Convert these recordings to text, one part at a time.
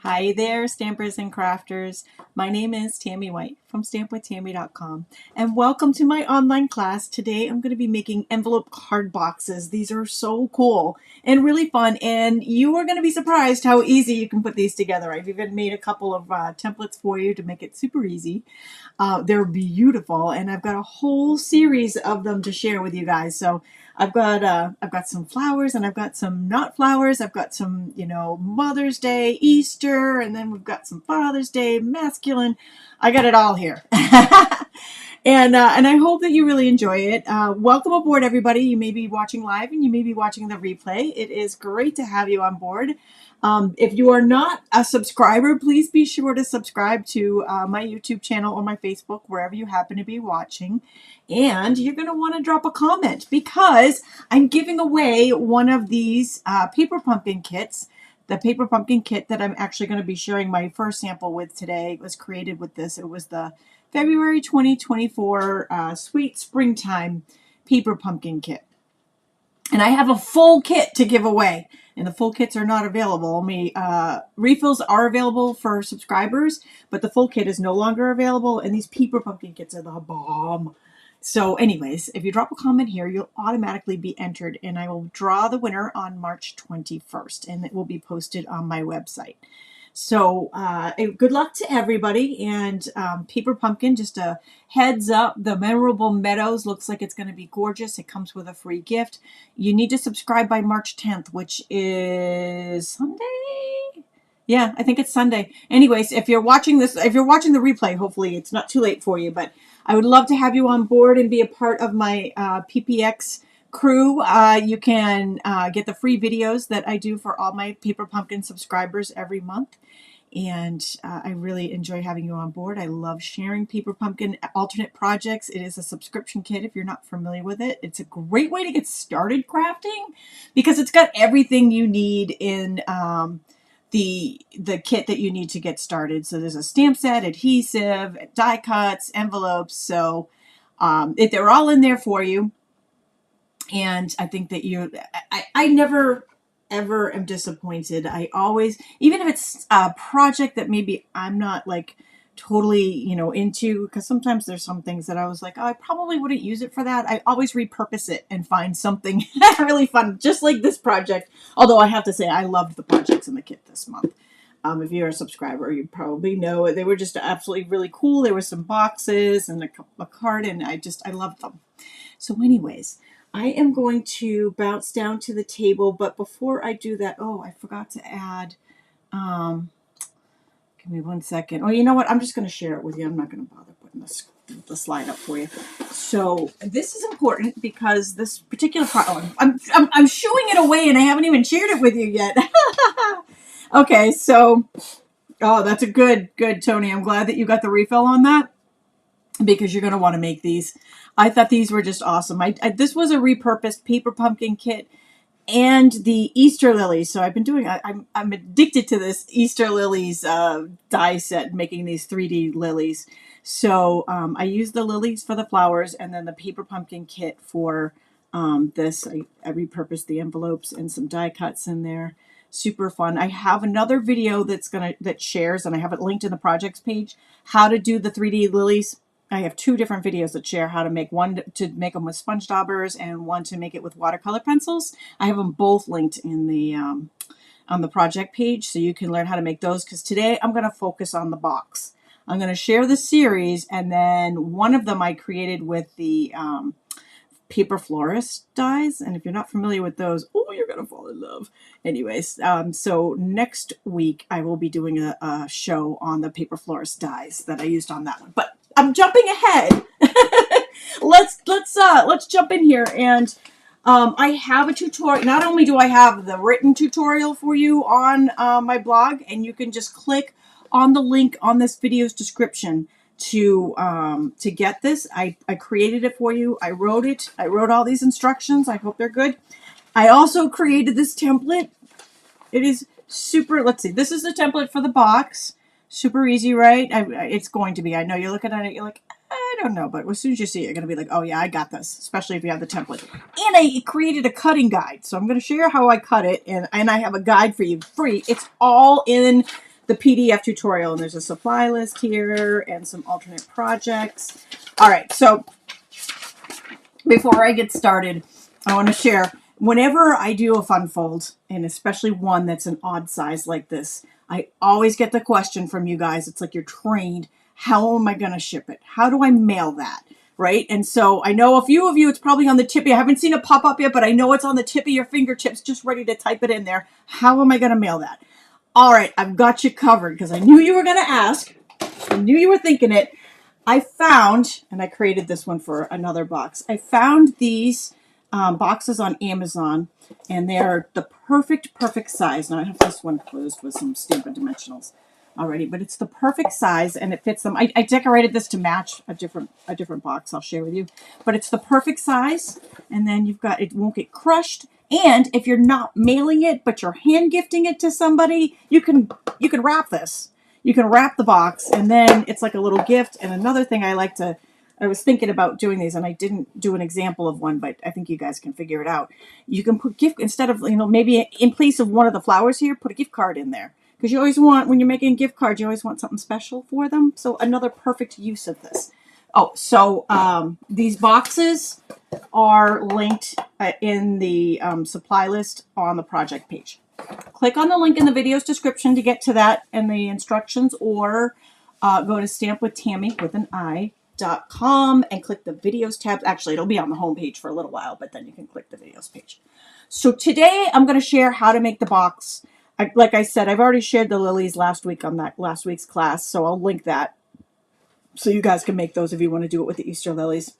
Hi there, stampers and crafters. My name is Tami White from stampwithtami.com, and welcome to my online class. Today I'm going to be making envelope card boxes. These are so cool and really fun, and you are going to be surprised how easy you can put these together. I've even made a couple of templates for you to make it super easy. They're beautiful, and I've got a whole series of them to share with you guys. So I've got some flowers, and I've got some not flowers. I've got some, Mother's Day, Easter, and then we've got some Father's Day, masculine. I got it all here. And I hope that you really enjoy it. Welcome aboard, everybody. You may be watching live and you may be watching the replay. It is great to have you on board. If you are not a subscriber, please be sure to subscribe to my YouTube channel or my Facebook, wherever you happen to be watching. And you're going to want to drop a comment because I'm giving away one of these paper pumpkin kits. The paper pumpkin kit that I'm actually going to be sharing my first sample with today was created with this. It was the February 2024 Sweet Springtime Paper Pumpkin Kit. And I have a full kit to give away. And the full kits are not available. Refills are available for subscribers, but the full kit is no longer available. And these paper pumpkin kits are the bomb. So anyways, if you drop a comment here, you'll automatically be entered, and I will draw the winner on March 21st, and it will be posted on my website. So good luck to everybody, and Paper Pumpkin, just a heads up, the Memorable Meadows looks like it's going to be gorgeous. It comes with a free gift. You need to subscribe by March 10th, which is Sunday? Yeah, I think it's Sunday. Anyways, if you're watching the replay, hopefully it's not too late for you, but I would love to have you on board and be a part of my PPX crew. You can get the free videos that I do for all my Paper Pumpkin subscribers every month. And I really enjoy having you on board. I love sharing Paper Pumpkin alternate projects. It is a subscription kit if you're not familiar with it. It's a great way to get started crafting because it's got everything you need in the kit that you need to get started. So there's a stamp set, adhesive, die cuts, envelopes. So they're all in there for you. And I think that I never ever am disappointed. I always, even if it's a project that maybe I'm not like totally, into, because sometimes there's some things that I was like, oh, I probably wouldn't use it for that. I always repurpose it and find something really fun, just like this project. Although I have to say, I loved the projects in the kit this month. If you're a subscriber, you probably know they were just absolutely really cool. There were some boxes and a card, and I loved them. So anyways, I am going to bounce down to the table, but before I do that, oh, I forgot to add, give me 1 second. Oh, you know what? I'm just going to share it with you. I'm not going to bother putting the slide up for you. So this is important because this particular product, I'm shooing it away and I haven't even shared it with you yet. Okay, so, oh, that's a good, Tony. I'm glad that you got the refill on that, because you're going to want to make these. I thought these were just awesome. This was a repurposed Paper Pumpkin kit and the Easter lilies. So I've been doing, I'm addicted to this Easter lilies die set, making these 3D lilies. So I used the lilies for the flowers and then the Paper Pumpkin kit for this. I repurposed the envelopes and some die cuts in there. Super fun. I have another video that shares, and I have it linked in the projects page, how to do the 3D lilies. I have 2 different videos that share how to make, one to make them with sponge daubers and one to make it with watercolor pencils. I have them both linked in the on the project page, so you can learn how to make those, because today I'm going to focus on the box. I'm going to share the series, and then one of them I created with the paper florist dies, and if you're not familiar with those, oh, you're gonna fall in love. Anyways, so next week I will be doing a show on the paper florist dies that I used on that one, but I'm jumping ahead. let's jump in here, and I have a tutorial. Not only do I have the written tutorial for you on my blog, and you can just click on the link on this video's description to get this. I created it for you. I wrote it. I wrote all these instructions. I hope they're good. I also created this template. It is super, let's see, this is the template for the box. Super easy, right? It's going to be. I know you're looking at it, you're like, I don't know, but as soon as you see it, you're going to be like, oh yeah, I got this, especially if you have the template. And I created a cutting guide. So I'm going to share how I cut it, and I have a guide for you free. It's all in the PDF tutorial, and there's a supply list here and some alternate projects. All right, so before I get started, I want to share, whenever I do a fun fold, and especially one that's an odd size like this, I always get the question from you guys. It's like you're trained. How am I going to ship it? How do I mail that? Right? And so I know a few of you, it's probably on the tip. I haven't seen it pop up yet, but I know it's on the tip of your fingertips, just ready to type it in there. How am I going to mail that? All right, I've got you covered because I knew you were going to ask. I knew you were thinking it. I found, and I created this one for another box, I found these boxes on Amazon, and they're the perfect size. Now I have this one closed with some Stampin' Dimensionals already, but it's the perfect size, and it fits them. I decorated this to match a different box I'll share with you, but it's the perfect size, and then you've got, it won't get crushed. And if you're not mailing it, but you're hand gifting it to somebody, you can wrap this. You can wrap the box, and then it's like a little gift. And another thing I was thinking about doing these, and I didn't do an example of one, but I think you guys can figure it out. You can put instead of, maybe in place of one of the flowers here, put a gift card in there. Because you always want, when you're making gift cards, you always want something special for them. So another perfect use of this. Oh, so these boxes are linked in the supply list on the project page. Click on the link in the video's description to get to that and the instructions, or go to stampwithtami.com and click the videos tab. Actually, it'll be on the home page for a little while, but then you can click the videos page. So today I'm going to share how to make the box. Like I said, I've already shared the lilies last week on that last week's class, so I'll link that so you guys can make those if you want to do it with the Easter lilies.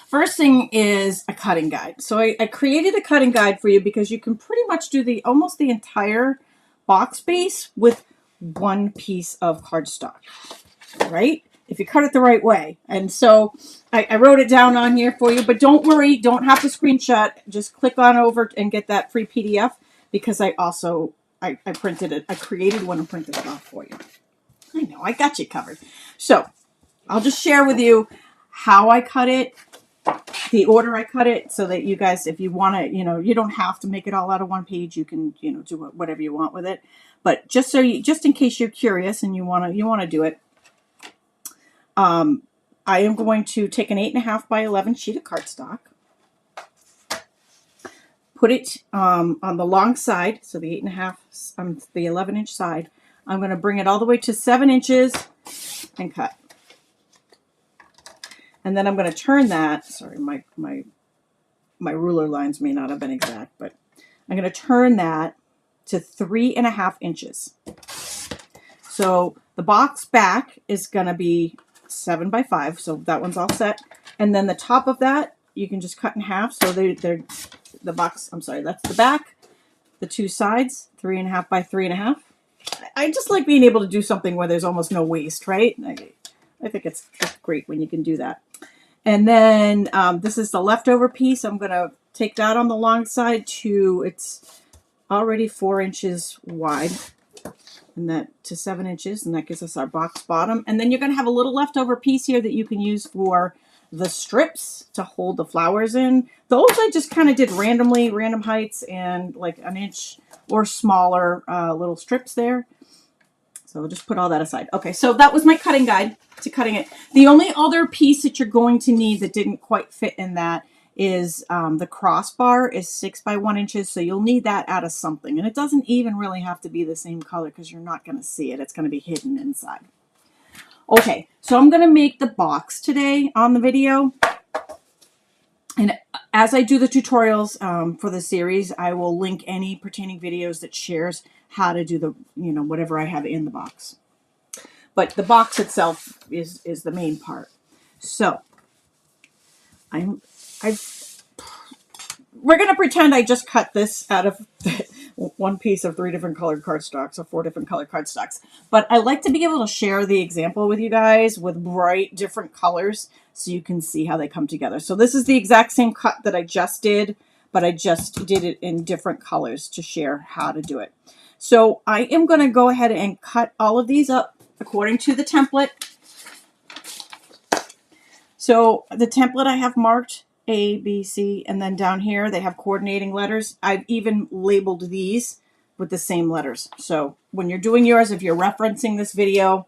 First thing is a cutting guide. So I created a cutting guide for you because you can pretty much do almost the entire box base with one piece of cardstock, right? If you cut it the right way. And so I wrote it down on here for you, but don't worry, don't have to screenshot. Just click on over and get that free PDF, because I printed it. I created one and printed it off for you. I know, I got you covered. So I'll just share with you how I cut it, the order I cut it, so that you guys, if you want to, you don't have to make it all out of one page. You can, do whatever you want with it. But just in case you're curious and you want to do it, I am going to take an 8.5 by 11 sheet of cardstock, put it on the long side, so the 8.5 on the 11-inch side. I'm going to bring it all the way to 7 inches and cut. And then I'm going to turn that, sorry, my ruler lines may not have been exact, but I'm going to turn that to 3.5 inches. So the box back is going to be 7 by 5, so that one's all set. And then the top of that, you can just cut in half. So the box, I'm sorry, that's the back. The two sides, 3.5 by 3.5. I just like being able to do something where there's almost no waste, right? I think it's great when you can do that. And then this is the leftover piece. I'm going to take that on the long side to, it's already 4 inches wide, and that to 7 inches, and that gives us our box bottom. And then you're going to have a little leftover piece here that you can use for the strips to hold the flowers in. Those I just kind of did randomly, random heights, and like an inch or smaller little strips there. So I'll just put all that aside. Okay, so that was my cutting guide to cutting it. The only other piece that you're going to need that didn't quite fit in that is the crossbar is 6 by 1 inches, so you'll need that out of something. And it doesn't even really have to be the same color because you're not going to see it. It's going to be hidden inside. Okay, so I'm going to make the box today on the video. And as I do the tutorials for the series, I will link any pertaining videos that shares how to do the, whatever I have in the box. But the box itself is the main part. So we're going to pretend I just cut this out of one piece of 3 different colored cardstocks, or 4 different colored cardstocks. But I like to be able to share the example with you guys with bright different colors so you can see how they come together. So this is the exact same cut that I just did, but I just did it in different colors to share how to do it. So I am going to go ahead and cut all of these up according to the template. So the template I have marked A, B, C, and then down here they have coordinating letters. I've even labeled these with the same letters. So when you're doing yours, if you're referencing this video,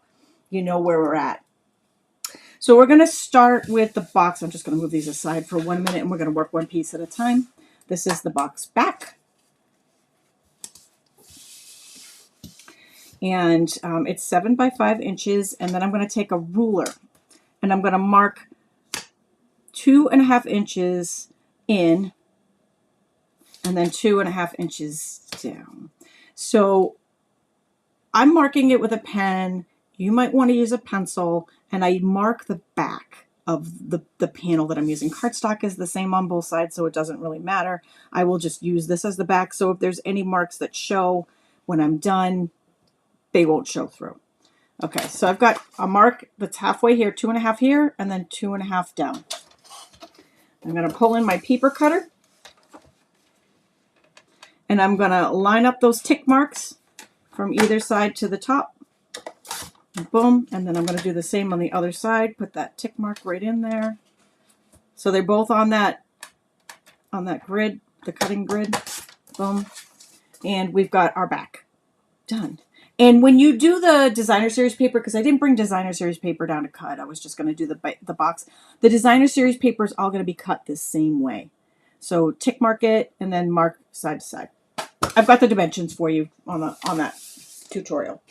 you know where we're at. So we're going to start with the box. I'm just going to move these aside for 1 minute, and we're going to work one piece at a time. This is the box back. And it's 7 by 5 inches. And then I'm going to take a ruler, and I'm going to mark 2.5 inches in, and then 2.5 inches down. So I'm marking it with a pen. You might want to use a pencil, and I mark the back of the panel that I'm using. Cardstock is the same on both sides, so it doesn't really matter. I will just use this as the back, so if there's any marks that show when I'm done, they won't show through. Okay, so I've got a mark that's halfway here, 2.5 here, and then 2.5 down. I'm going to pull in my paper cutter, and I'm going to line up those tick marks from either side to the top. Boom. And then I'm going to do the same on the other side. Put that tick mark right in there. So they're both on that grid, the cutting grid. Boom. And we've got our back. Done. And when you do the designer series paper, because I didn't bring designer series paper down to cut, I was just going to do the box. The designer series paper is all going to be cut the same way. So tick mark it and then mark side to side. I've got the dimensions for you on that tutorial.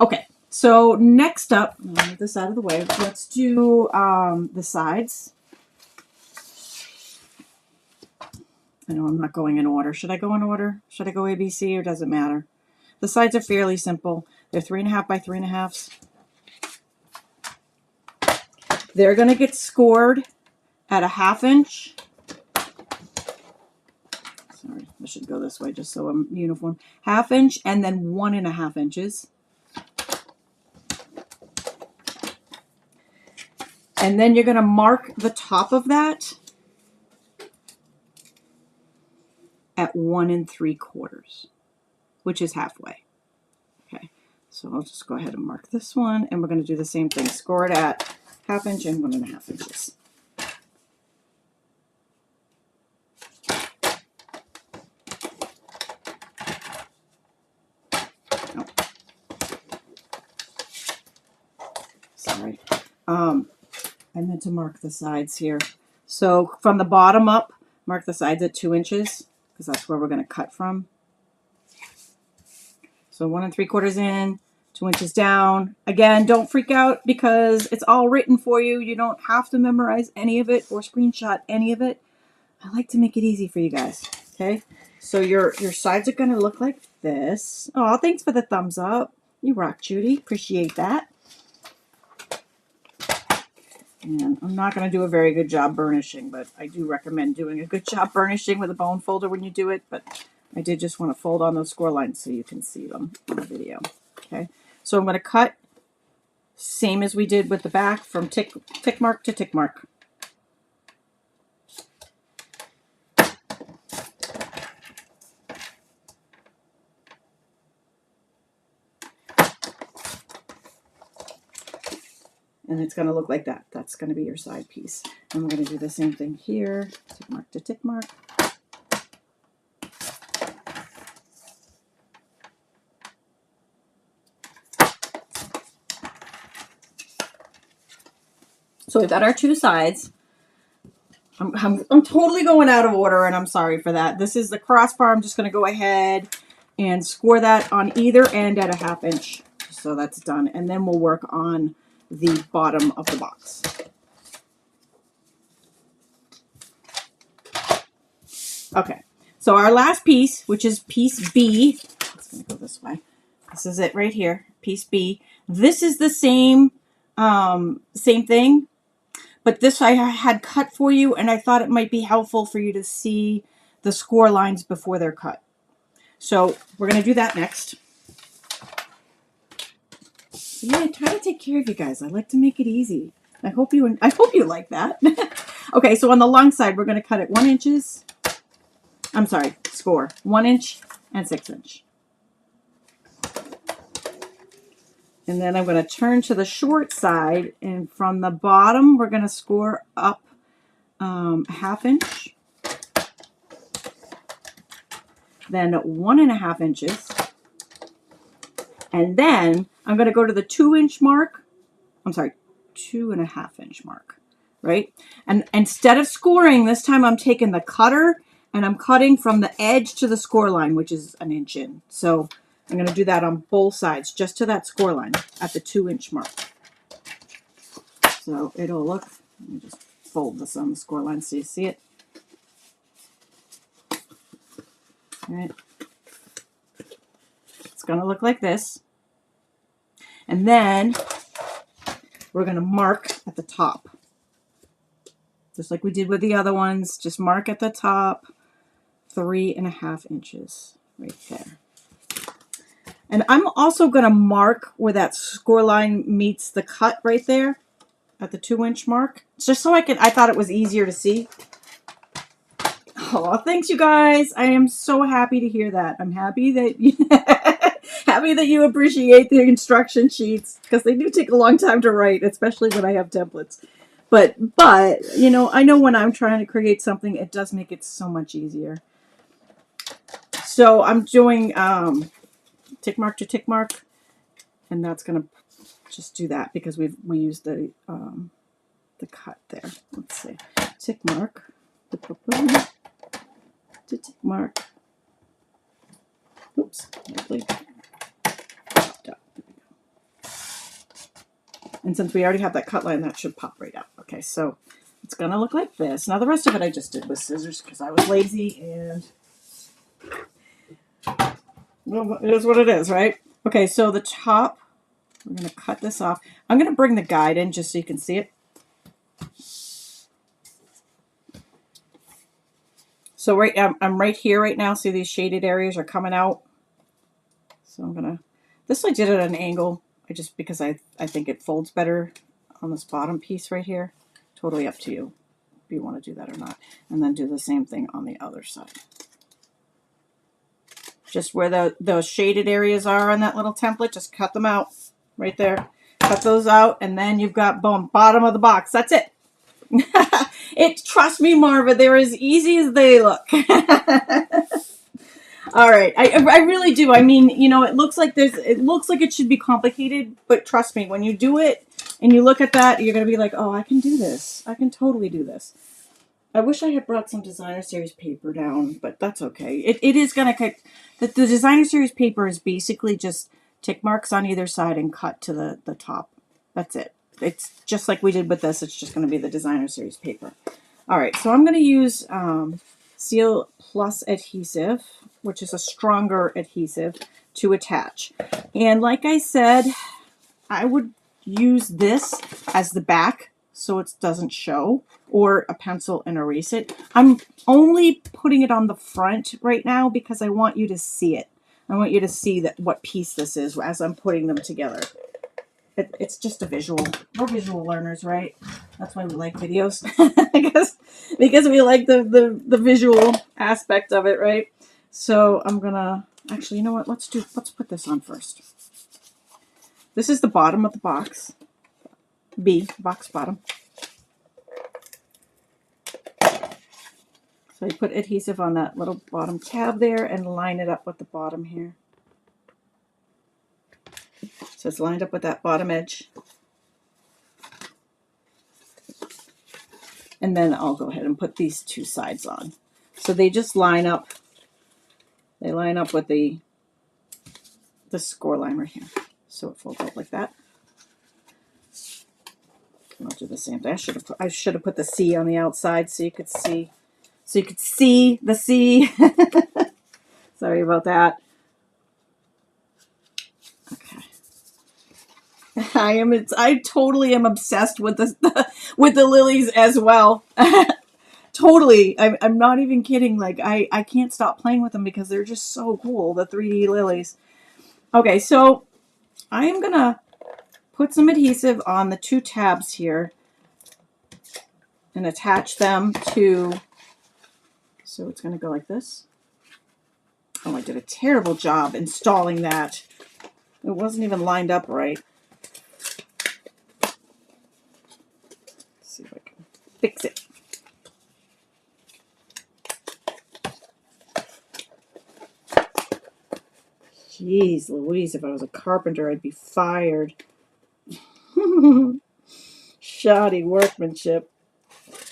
Okay, so next up, I'll move this out of the way. Let's do the sides. I know I'm not going in order. Should I go in order? Should I go ABC, or does it matter? The sides are fairly simple. They're 3.5 by 3.5. They're going to get scored at a 1/2 inch. Sorry, I should go this way just so I'm uniform. 1/2 inch and then 1.5 inches. And then you're going to mark the top of that at 1 3/4, which is halfway. Okay, so I'll just go ahead and mark this one, and we're going to do the same thing. Score it at 1/2 inch and 1.5 inches. Oh. Sorry. I meant to mark the sides here. So from the bottom up, mark the sides at 2 inches, because that's where we're going to cut from. So 1 3/4 in, 2 inches down. Again, don't freak out because it's all written for you. You don't have to memorize any of it or screenshot any of it. I like to make it easy for you guys. Okay, so your sides are going to look like this. Oh, thanks for the thumbs up. You rock, Judy. Appreciate that. And I'm not going to do a very good job burnishing, but I do recommend doing a good job burnishing with a bone folder when you do it. But I did just want to fold on those score lines so you can see them on the video. Okay, so I'm going to cut same as we did with the back, from tick mark to tick mark. And it's going to look like that. That's going to be your side piece. And we're going to do the same thing here, tick mark to tick mark. So we've got our two sides. I'm totally going out of order, and I'm sorry for that. This is the crossbar. I'm just going to go ahead and score that on either end at a 1/2 inch. So that's done. And then we'll work on the bottom of the box. Okay, so our last piece, which is piece B, it's going to go this way. This is it right here, piece B. This is the same thing, but this I had cut for you, and I thought it might be helpful for you to see the score lines before they're cut. So we're going to do that next. Yeah, I try to take care of you guys. I like to make it easy. I hope you like that. Okay, so on the long side, we're going to cut it 1 inches. I'm sorry, score 1 inch and 6 inch. And then I'm going to turn to the short side, and from the bottom, we're going to score up 1/2 inch. then 1.5 inches. And then I'm going to go to the 2-inch mark. I'm sorry, 2.5-inch mark, right? And instead of scoring, this time I'm taking the cutter and I'm cutting from the edge to the score line, which is 1 inch in. So I'm going to do that on both sides, just to that score line at the 2-inch mark. So it'll look, let me just fold this on the score line so you see it. All right. It's going to look like this. And then we're going to mark at the top. Just like we did with the other ones, just mark at the top 3.5 inches right there. And I'm also going to mark where that score line meets the cut right there at the 2-inch mark. It's just so I thought it was easier to see. Oh, thanks you guys. I am so happy to hear that. I'm happy that you, happy that you appreciate the instruction sheets, because they do take a long time to write, especially when I have templates. But you know, I know when I'm trying to create something, it does make it so much easier. So I'm doing tick mark to tick mark, and that's gonna just do that because we used the cut there. Let's see, tick mark to tick mark. Oops, and since we already have that cut line, that should pop right out. Okay, so it's gonna look like this. Now the rest of it I just did with scissors because I was lazy, and well, it is what it is, right? Okay, so the top, we're gonna cut this off. I'm gonna bring the guide in just so you can see it. So I'm right here right now. See, these shaded areas are coming out. So I'm gonna, this I did it at an angle. Because I think it folds better on this bottom piece right here. Totally up to you if you want to do that or not. And then do the same thing on the other side. Just where those shaded areas are on that little template, just cut them out right there. Cut those out, and then you've got boom, bottom of the box. That's it. Trust me, Marva, they're as easy as they look. All right, I really do. I mean, you know, it looks like it should be complicated, but trust me, when you do it and you look at that, you're gonna be like, oh, I can do this. I can totally do this. I wish I had brought some designer series paper down, but that's okay. It is gonna cut. The designer series paper is basically just tick marks on either side and cut to the top. That's it. It's just like we did with this. It's just gonna be the designer series paper. All right, so I'm gonna use Seal Plus adhesive, which is a stronger adhesive, to attach. And like I said, I would use this as the back so it doesn't show, or a pencil and erase it. I'm only putting it on the front right now because I want you to see it. I want you to see what piece this is as I'm putting them together. It's just a visual. We're visual learners, right? That's why we like videos. because we like the visual aspect of it, right? So I'm gonna, actually, you know what? Let's put this on first. This is the bottom of the box. Box bottom. So I put adhesive on that little bottom tab there and line it up with the bottom here. So it's lined up with that bottom edge. And then I'll go ahead and put these two sides on. So they just line up. They line up with the score line right here. So it folds out like that. And I'll do the same thing. I should have put the C on the outside so you could see. So you could see the C. Sorry about that. Okay. I totally am obsessed with with the lilies as well. Totally. I'm not even kidding. Like I can't stop playing with them because they're just so cool, the 3D lilies. Okay, so I am gonna put some adhesive on the two tabs here and attach them to, so it's gonna go like this. Oh, I did a terrible job installing that. It wasn't even lined up right. Let's see if I can fix it. Jeez Louise, if I was a carpenter, I'd be fired. Shoddy workmanship.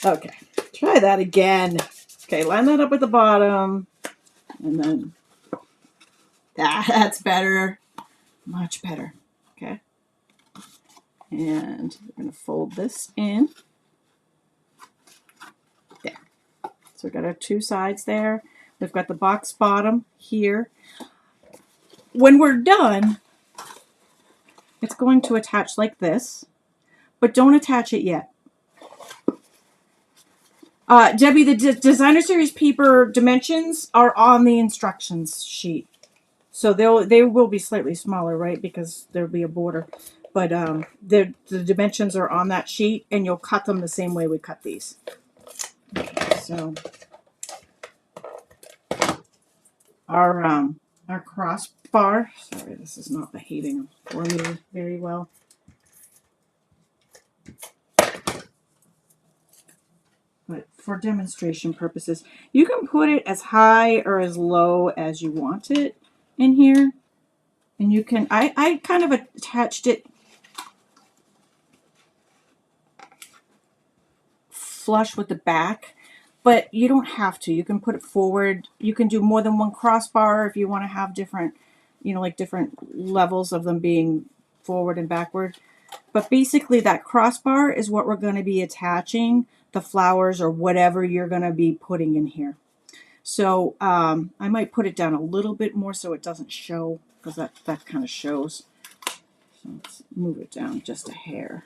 Okay, try that again. Okay, line that up at the bottom. And then, that's better. Much better. Okay. And we're going to fold this in. There. So we've got our two sides there. We've got the box bottom here. When we're done, it's going to attach like this, but don't attach it yet. Debbie, the Designer Series paper dimensions are on the instructions sheet. So they will be slightly smaller, right? Because there'll be a border. But the dimensions are on that sheet, and you'll cut them the same way we cut these. Okay, so our crossbar. Sorry, this is not behaving for me very well. But for demonstration purposes, you can put it as high or as low as you want it in here. And you can, I kind of attached it flush with the back, but you don't have to. You can put it forward. You can do more than one crossbar if you want to have different, like different levels of them being forward and backward. But basically that crossbar is what we're going to be attaching the flowers or whatever you're going to be putting in here. So I might put it down a little bit more so it doesn't show, because that kind of shows. So let's move it down just a hair.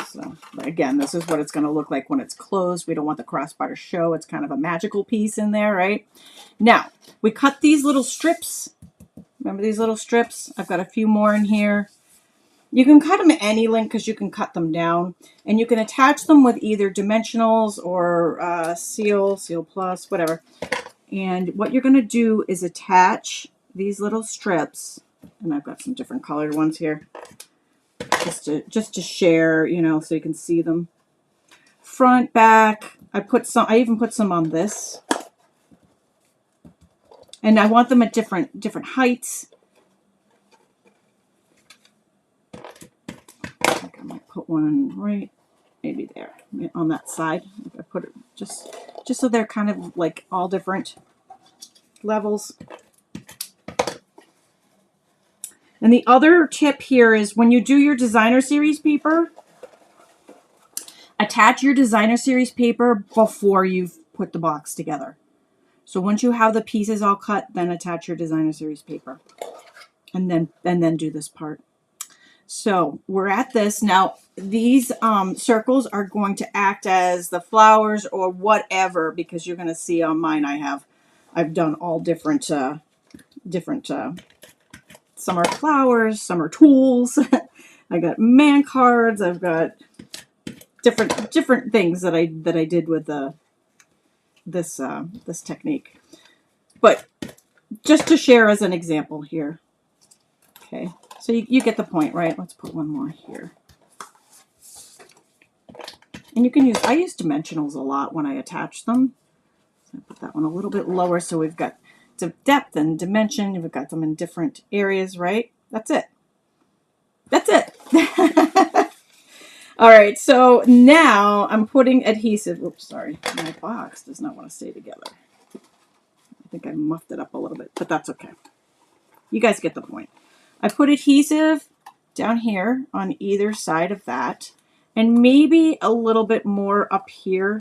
So again, this is what it's going to look like when it's closed. We don't want the crossbar to show. It's kind of a magical piece in there, right? Now, we cut these little strips. Remember these little strips? I've got a few more in here. You can cut them at any length because you can cut them down. And you can attach them with either dimensionals or seal plus, whatever. And what you're going to do is attach these little strips. And I've got some different colored ones here. Just to share, so you can see them. Front, back. I even put some on this. And I want them at different heights. I think I might put one right maybe there on that side. I put it just so they're kind of like all different levels. And the other tip here is when you do your Designer Series paper, attach your Designer Series paper before you've put the box together. So once you have the pieces all cut, then attach your Designer Series paper. And then do this part. So we're at this. Now, these circles are going to act as the flowers or whatever, because you're going to see on mine I've done all different some are flowers, some are tools. I got man cards. I've got different things that I did with this technique. But just to share as an example here. Okay, so you get the point, right? Let's put one more here. And you can I use dimensionals a lot when I attach them. So I put that one a little bit lower so we've got depth and dimension. We've got them in different areas, right? That's it. That's it. All right, so now I'm putting adhesive. Oops, sorry. My box does not want to stay together. I think I muffed it up a little bit, but that's okay. You guys get the point. I put adhesive down here on either side of that, and maybe a little bit more up here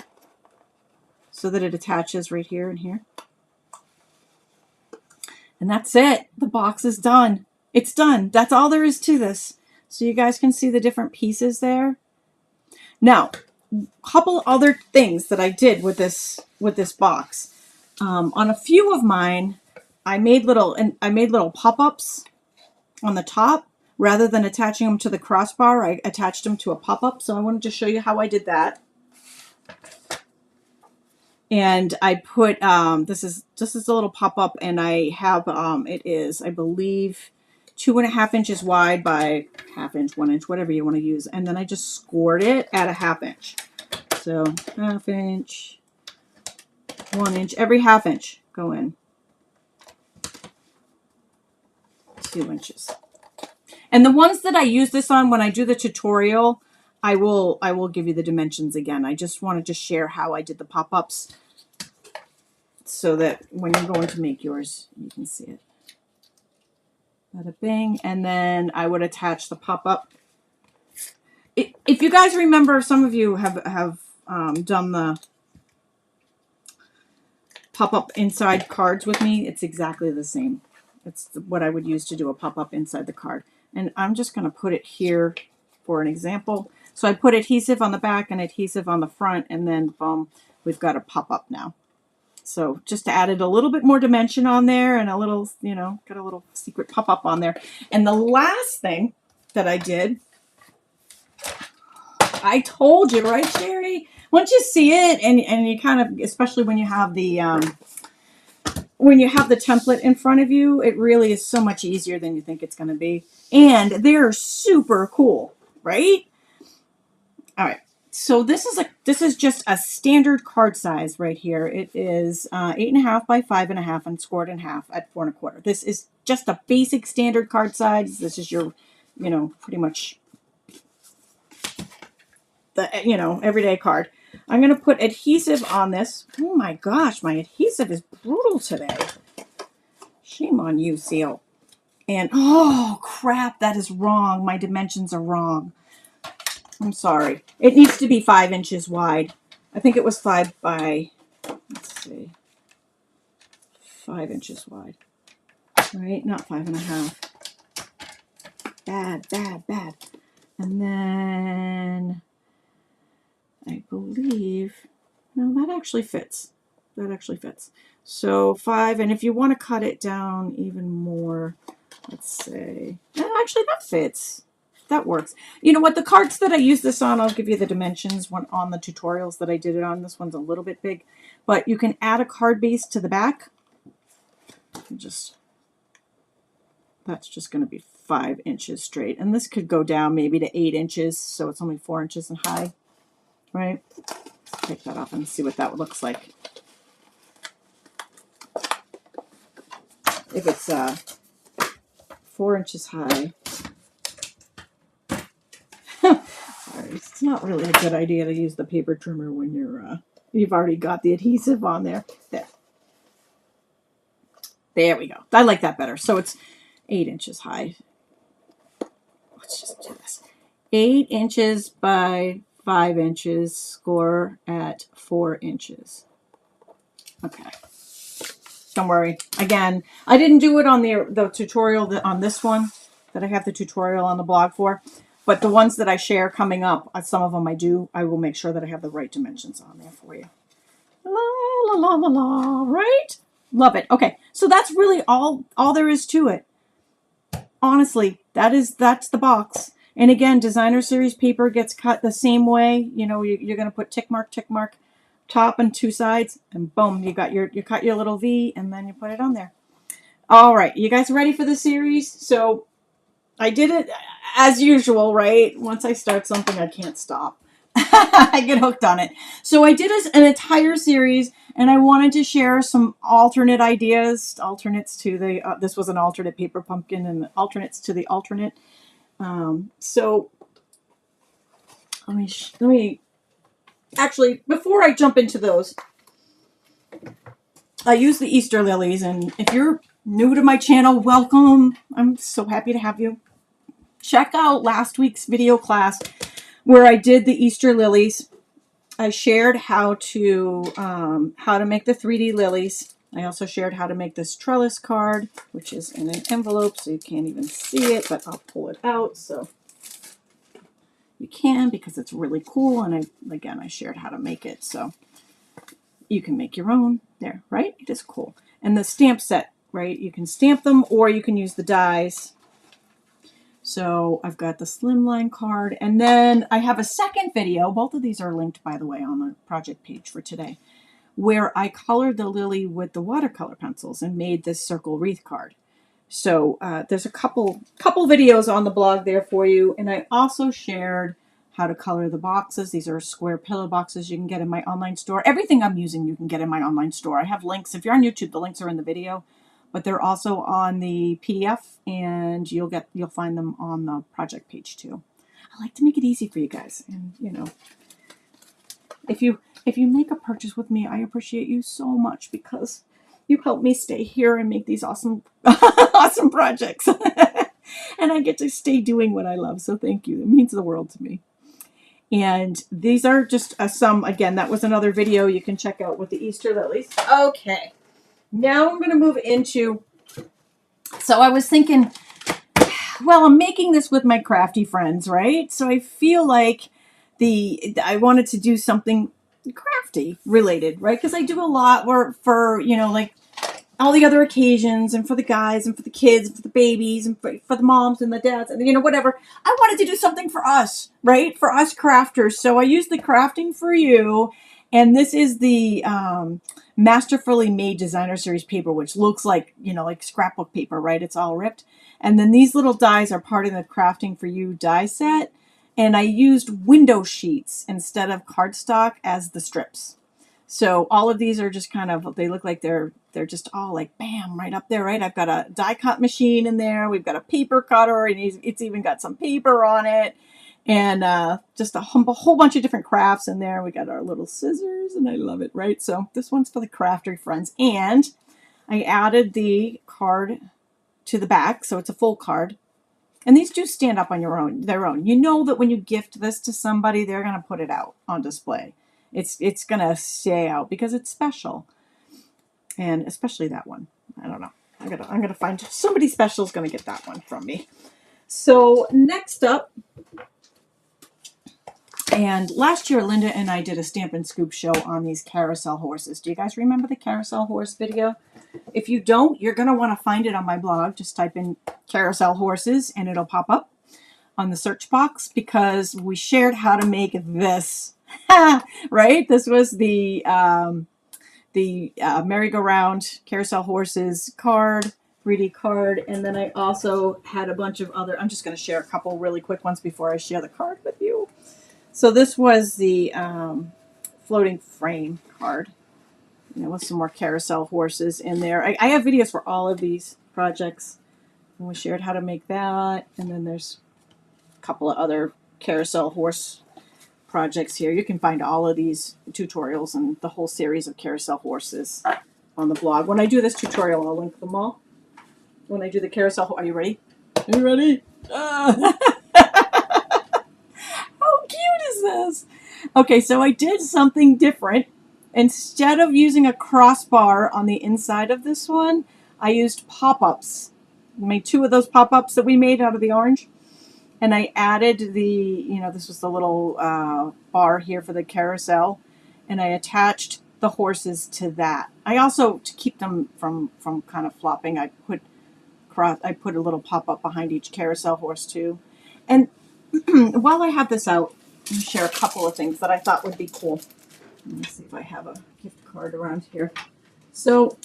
so that it attaches right here and here. And that's it. The box is done. It's done. That's all there is to this. So you guys can see the different pieces there. Now, a couple other things that I did with this box. On a few of mine, I made little pop-ups on the top. Rather than attaching them to the crossbar, I attached them to a pop-up. So I wanted to show you how I did that. And I put, this is a little pop-up, and I have, it is, I believe, 2.5 inches wide by 1/2 inch, 1 inch, whatever you want to use. And then I just scored it at 1/2 inch. So 1/2 inch, 1 inch, every 1/2 inch go in. 2 inches. And the ones that I use this on, when I do the tutorial, I will give you the dimensions again. I just wanted to share how I did the pop-ups so that when you're going to make yours, you can see it. Bada bing. And then I would attach the pop-up. If you guys remember, some of you have done the pop-up inside cards with me. It's exactly the same. It's what I would use to do a pop-up inside the card. And I'm just going to put it here for an example. So I put adhesive on the back and adhesive on the front, and then boom, we've got a pop-up now. So just added a little bit more dimension on there and a little, you know, got a little secret pop-up on there. And the last thing that I did, I told you, right, Sherry? Once you see it and you kind of, especially when you have the template in front of you, it really is so much easier than you think it's going to be. And they're super cool, right? All right. So this is just a standard card size right here. It is 8.5 by 5.5 and scored in half at 4 1/4. This is just a basic standard card size. This is your, you know, pretty much the, you know, everyday card. I'm going to put adhesive on this. Oh my gosh, my adhesive is brutal today. Shame on you, Seal. And oh crap, that is wrong. My dimensions are wrong. I'm sorry. It needs to be 5 inches wide. I think it was 5 by, let's see, 5 inches wide. Right? Not 5.5. Bad, bad, bad. And then I believe, no, that actually fits. That actually fits. So 5, and if you want to cut it down even more, let's say, actually that fits. That works. You know what, the cards that I use this on, I'll give you the dimensions on the tutorials that I did it on. This one's a little bit big, but you can add a card base to the back. That's just going to be 5 inches straight. And this could go down maybe to 8 inches, so it's only 4 inches in high, right? Let's take that off and see what that looks like. If it's 4 inches high. Sorry, it's not really a good idea to use the paper trimmer when you've already got the adhesive on there. There we go. I like that better. So it's 8 inches high. Let's just do this. 8 inches by 5 inches, score at 4 inches. Okay. Don't worry. Again, I didn't do it on the tutorial on this one that I have the tutorial on the blog for, but the ones that I share coming up, some of them I will make sure that I have the right dimensions on there for you. La, la, la, la, la, right? Love it. Okay, so that's really all there is to it. Honestly, that's the box. And again, designer series paper gets cut the same way. You know, you're going to put tick mark, top and 2 sides, and boom, you cut your little V, and then you put it on there. All right, you guys ready for the series? So I did it as usual, right? Once I start something, I can't stop. I get hooked on it. So I did an entire series, and I wanted to share some alternate ideas, alternates to the, this was an alternate paper pumpkin, and alternates to the alternate. So let me, actually, before I jump into those, I use the Easter lilies, and if you're new to my channel, welcome. I'm so happy to have you. Check out last week's video class where I did the Easter lilies. I shared how to make the 3D lilies. I also shared how to make this trellis card, which is in an envelope, so you can't even see it, but I'll pull it out so you can, because it's really cool. And I shared how to make it, so you can make your own there, right? It is cool. And the stamp set, right? You can stamp them or you can use the dies. So I've got the slimline card, and then I have a second video. Both of these are linked, by the way, on the project page for today, where I colored the lily with the watercolor pencils and made this circle wreath card. So there's a couple videos on the blog there for you. And I also shared how to color the boxes. These are square pillow boxes you can get in my online store. Everything I'm using you can get in my online store. I have links. If you're on YouTube, the links are in the video. but they're also on the PDF, and you'll find them on the project page too. I like to make it easy for you guys, and you know, if you make a purchase with me, I appreciate you so much because you help me stay here and make these awesome awesome projects. And I get to stay doing what I love. So thank you. It means the world to me. And these are just some, again, that was another video you can check out with the Easter lilies. Okay. Now I'm going to move into, so I was thinking, well, I'm making this with my crafty friends, right? So I feel like I wanted to do something crafty related, right? Because I do a lot for, you know, like all the other occasions, and for the guys and for the kids and for the babies and for the moms and the dads and, you know, whatever. I wanted to do something for us, right? For us crafters. So I used the Crafting for You, and this is the Masterfully Made Designer Series paper, which looks like, you know, like scrapbook paper, right? It's all ripped. And then these little dies are part of the Crafting for You die set. And I used window sheets instead of cardstock as the strips. So all of these are just kind of, they look like they're just all like, bam, right up there, right? I've got a die cut machine in there. We've got a paper cutter, and it's even got some paper on it. And just a whole bunch of different crafts in there. We got our little scissors, and I love it, right? So this one's for the crafter friends. And I added the card to the back, so it's a full card. And these do stand up on their own. You know that when you gift this to somebody, they're going to put it out on display. It's going to stay out because it's special. And especially that one. I don't know. I'm going to find somebody special is going to get that one from me. So next up, and last year Linda and I did a Stampin' Scoop show on these carousel horses. Do you guys remember the carousel horse video? If you don't, you're going to want to find it on my blog. Just type in carousel horses and it'll pop up on the search box, because we shared how to make this. Right? This was the merry-go-round carousel horses card, 3D card, and then I also had a bunch of other, I'm just going to share a couple really quick ones before I share the card with you. So this was the floating frame card, you know, with some more carousel horses in there. I have videos for all of these projects, and we shared how to make that, and then there's a couple of other carousel horse projects here. You can find all of these tutorials and the whole series of carousel horses on the blog. When I do this tutorial, I'll link them all. When I do the carousel, are you ready? Are you ready? How cute is this? Okay, so I did something different. Instead of using a crossbar on the inside of this one, I used pop-ups. I made 2 of those pop-ups that we made out of the orange. And I added the, you know, this was the little bar here for the carousel, and I attached the horses to that. I also, to keep them from kind of flopping, I put a little pop-up behind each carousel horse too. And while I have this out, I'm going to share a couple of things that I thought would be cool. Let me see if I have a gift card around here. So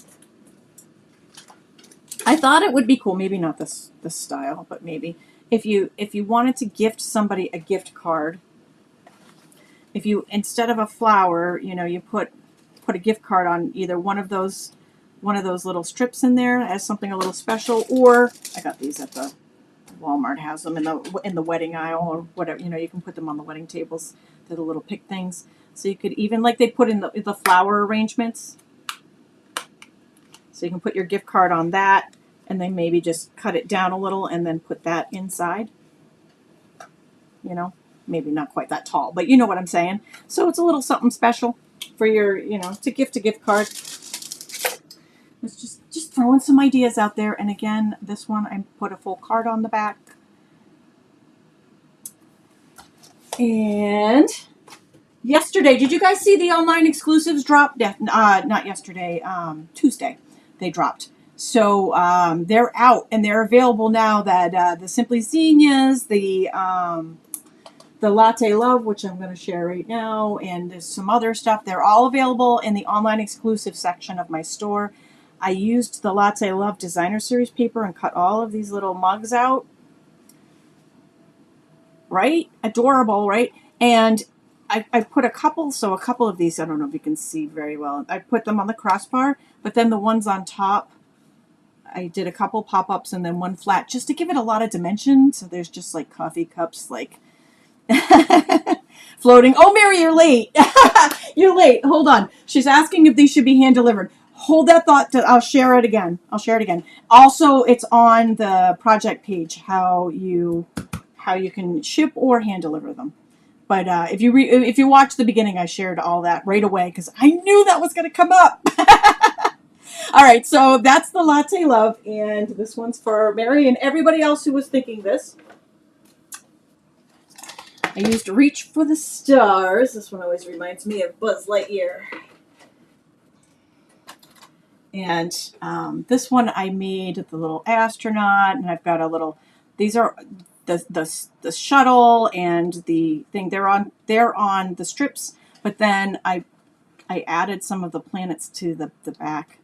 I thought it would be cool, maybe not this style, but maybe if you wanted to gift somebody a gift card, if you, instead of a flower, you know, you put a gift card on either one of those little strips in there as something a little special, or I got these at the Walmart, has them in the wedding aisle or whatever, you know, you can put them on the wedding tables. They're the little pick things. So you could even, like they put in the flower arrangements. So you can put your gift card on that, and then maybe just cut it down a little and then put that inside. You know, maybe not quite that tall, but you know what I'm saying. So it's a little something special for your, you know, to gift a gift card. It's just throwing some ideas out there. And again, this one, I put a full card on the back. And yesterday, did you guys see the online exclusives drop? Not yesterday, Tuesday, they dropped. So they're out and they're available now. That the Simply Zinnias, the Latte Love, which I'm going to share right now, and there's some other stuff. They're all available in the online exclusive section of my store. I used the Latte Love Designer Series paper and cut all of these little mugs out. Right? Adorable, right? And I put a couple of these, I don't know if you can see very well. I put them on the crossbar, but then the ones on top, I did a couple pop-ups and then one flat just to give it a lot of dimension. So there's just like coffee cups like floating. Oh, Mary, you're late. You're late. Hold on. She's asking if these should be hand delivered. Hold that thought. I'll share it again. I'll share it again. Also, it's on the project page how you can ship or hand deliver them. But if you watch the beginning, I shared all that right away because I knew that was going to come up. All right, so that's the Latte Love, and this one's for Mary and everybody else who was thinking this. I used Reach for the Stars. This one always reminds me of Buzz Lightyear. And this one I made the little astronaut, and I've got a little. These are the shuttle and the thing. They're on the strips, but then I added some of the planets to the back,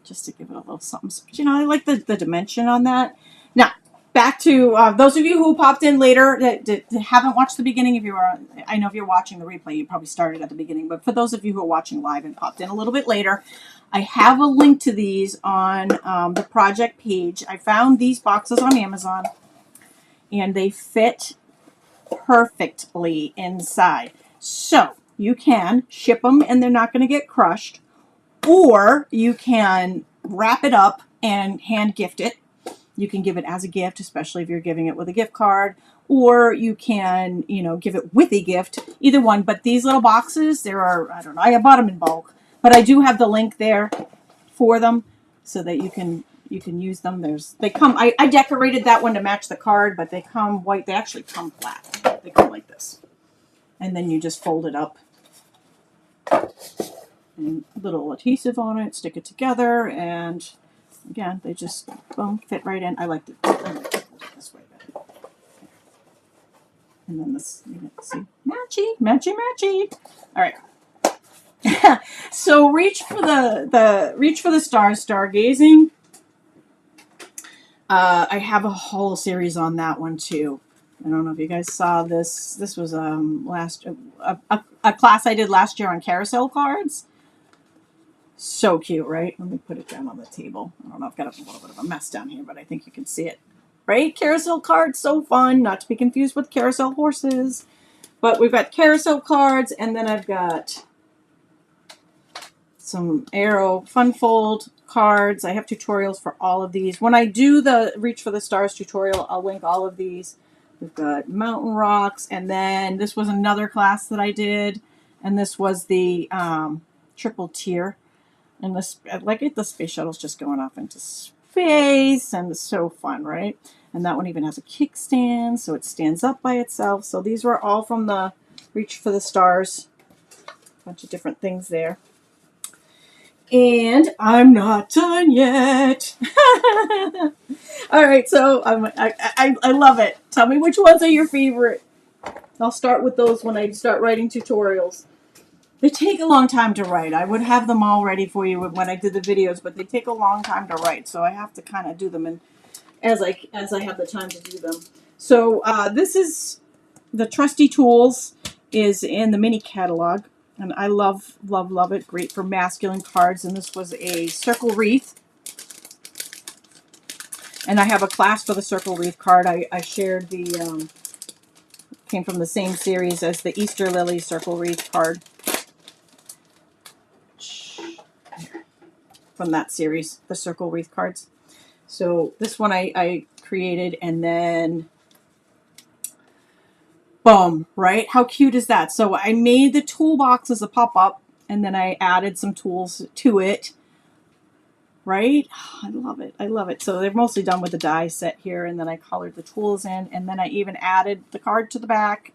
just to give it a little something. But, you know, I like the dimension on that. Now, back to those of you who popped in later that haven't watched the beginning. I know if you're watching the replay, you probably started at the beginning. But for those of you who are watching live and popped in a little bit later, I have a link to these on the project page. I found these boxes on Amazon, and they fit perfectly inside. So you can ship them, and they're not going to get crushed. Or you can wrap it up and hand gift it. You can give it as a gift, especially if you're giving it with a gift card. Or you can, you know, give it with a gift. Either one. But these little boxes, there are, I don't know, I bought them in bulk. But I do have the link there for them so that you can use them. They come. I decorated that one to match the card, but they come white. They actually come flat. They come like this. And then you just fold it up. And little adhesive on it, stick it together, and again, they just boom, fit right in. I like it this way. And then this, you can see, matchy. All right. So reach for the stars, stargazing. I have a whole series on that one too. I don't know if you guys saw this. This was a class I did last year on carousel cards. So cute, right? Let me put it down on the table. I don't know, I've got a little bit of a mess down here, but I think you can see it. Right? Carousel cards, so fun. Not to be confused with carousel horses. But we've got carousel cards, and then I've got some Arrow Fun Fold cards. I have tutorials for all of these. When I do the Reach for the Stars tutorial, I'll link all of these. We've got mountain rocks, and then this was another class that I did, and this was the triple tier. And this, like it, the space shuttle's just going off into space, and it's so fun, right? And that one even has a kickstand, so it stands up by itself. So these were all from the Reach for the Stars. A bunch of different things there. And I'm not done yet. All right, so I love it. Tell me which ones are your favorite. I'll start with those when I start writing tutorials. They take a long time to write. I would have them all ready for you when I did the videos, but they take a long time to write, so I have to kind of do them in, as I have the time to do them. So this is the Trusty Tools is in the mini catalog, and I love it. Great for masculine cards, and this was a circle wreath. And I have a class for the circle wreath card. I shared the came from the same series as the Easter Lily circle wreath card. From that series, the circle wreath cards. So this one I created, and then boom, right? How cute is that? So I made the toolbox as a pop-up, and then I added some tools to it, right? I love it. I love it. So they're mostly done with the die set here, and then I colored the tools in, and then I even added the card to the back.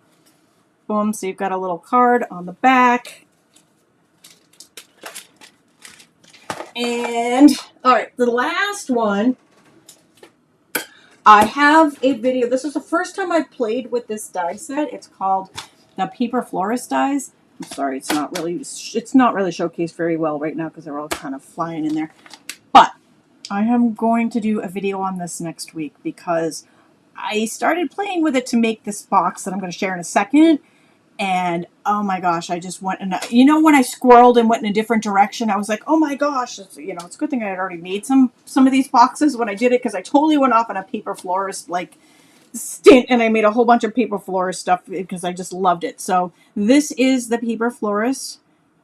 Boom, so you've got a little card on the back. And, all right, the last one, I have a video. This is the first time I've played with this die set. It's called the Paper Florist dies. I'm sorry, it's not really showcased very well right now because they're all kind of flying in there. But I am going to do a video on this next week because I started playing with it to make this box that I'm going to share in a second. And oh my gosh, I just went, and you know, when I squirreled and went in a different direction, I was like, oh my gosh, it's, you know, it's a good thing I had already made some of these boxes when I did it, because I totally went off on a paper florist like stint, and I made a whole bunch of paper florist stuff because I just loved it. So this is the paper florist,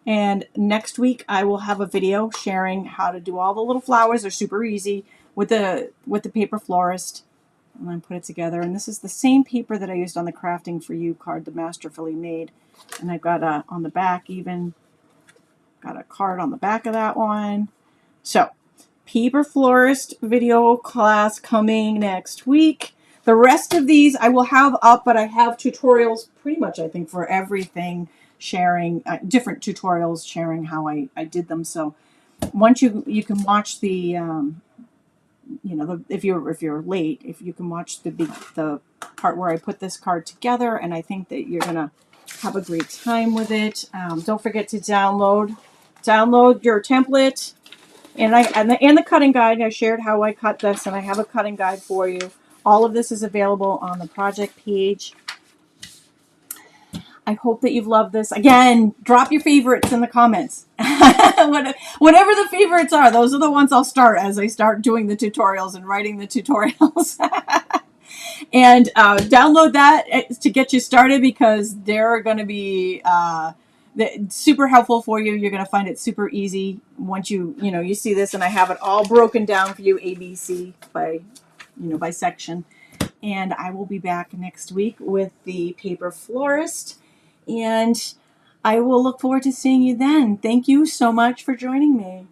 and next week I will have a video sharing how to do all the little flowers. They're super easy with the paper florist. And then put it together. And this is the same paper that I used on the Crafting for You card, the Masterfully Made. And I've got on the back even, got a card on the back of that one. So, paper florist video class coming next week. The rest of these I will have up, but I have tutorials pretty much, I think, for everything, sharing different tutorials, sharing how I did them. So once you can watch the you know, if you're late, if you can watch the part where I put this card together, and I think that you're gonna have a great time with it. Don't forget to download your template, and the cutting guide. I shared how I cut this, and I have a cutting guide for you. All of this is available on the project page. I hope that you've loved this. Again, drop your favorites in the comments. Whatever the favorites are, those are the ones I'll start as I start doing the tutorials and writing the tutorials. And download that to get you started, because they're going to be super helpful for you. You're going to find it super easy once you see this, and I have it all broken down for you, ABC by section. And I will be back next week with the paper florist, and I will look forward to seeing you then. Thank you so much for joining me.